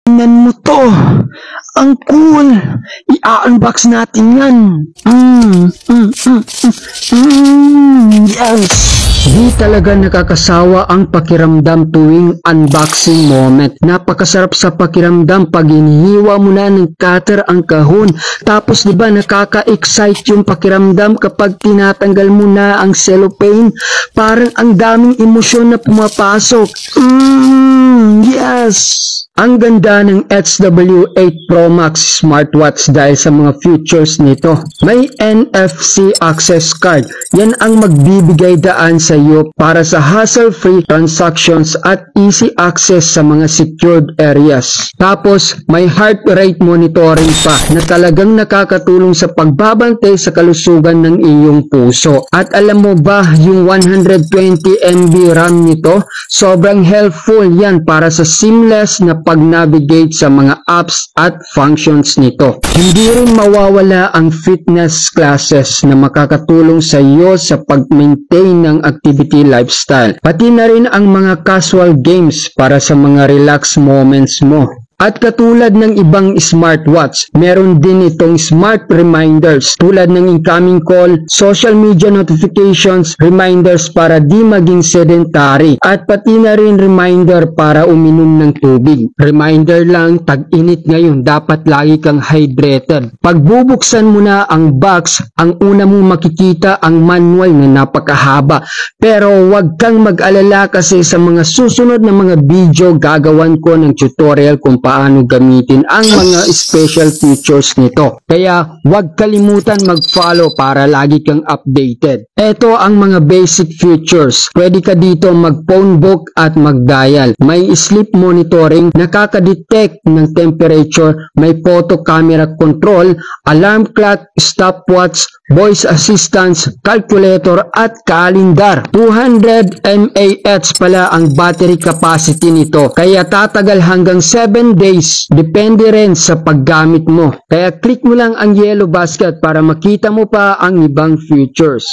Tingnan mo to. Ang cool. I-unbox natin yan. Yes. Di talaga nakakasawa ang pakiramdam tuwing unboxing moment. Napakasarap sa pakiramdam pag inihiwa mo na ng cutter ang kahon. Tapos diba nakaka-excite yung pakiramdam kapag tinatanggal mo na ang cellophane. Parang ang daming emosyon na pumapasok. Yes. Ang ganda ng HW8 Pro Max smartwatch dahil sa mga features nito. May NFC access card. Yan ang magbibigay daan sa iyo para sa hassle-free transactions at easy access sa mga secured areas. Tapos, may heart rate monitoring pa na talagang nakakatulong sa pagbabantay sa kalusugan ng iyong puso. At alam mo ba, yung 120 MB RAM nito, sobrang helpful yan para sa seamless na pag-navigate sa mga apps at functions nito. Hindi rin mawawala ang fitness classes na makakatulong sa iyo sa pag-maintain ng activity lifestyle. Pati na rin ang mga casual games para sa mga relax moments mo. At katulad ng ibang smartwatch, meron din itong smart reminders tulad ng incoming call, social media notifications, reminders para di maging sedentary, at pati na rin reminder para uminom ng tubig. Reminder lang, tag-init ngayon, dapat lagi kang hydrated. Pag bubuksan mo na ang box, ang una mong makikita ang manual na napakahaba. Pero wag kang mag-alala kasi sa mga susunod na mga video gagawan ko ng tutorial kung paano gamitin ang mga special features nito. Kaya huwag kalimutan mag-follow para lagi kang updated. Ito ang mga basic features. Pwede ka dito mag-phone book at mag-dial. May sleep monitoring, nakaka-detect ng temperature, may photo camera control, alarm clock, stopwatch, voice assistance, calculator at kalendar. 200 mAh pala ang battery capacity nito. Kaya tatagal hanggang 7 days. Depende rin sa paggamit mo. Kaya click mo lang ang yellow basket para makita mo pa ang ibang features.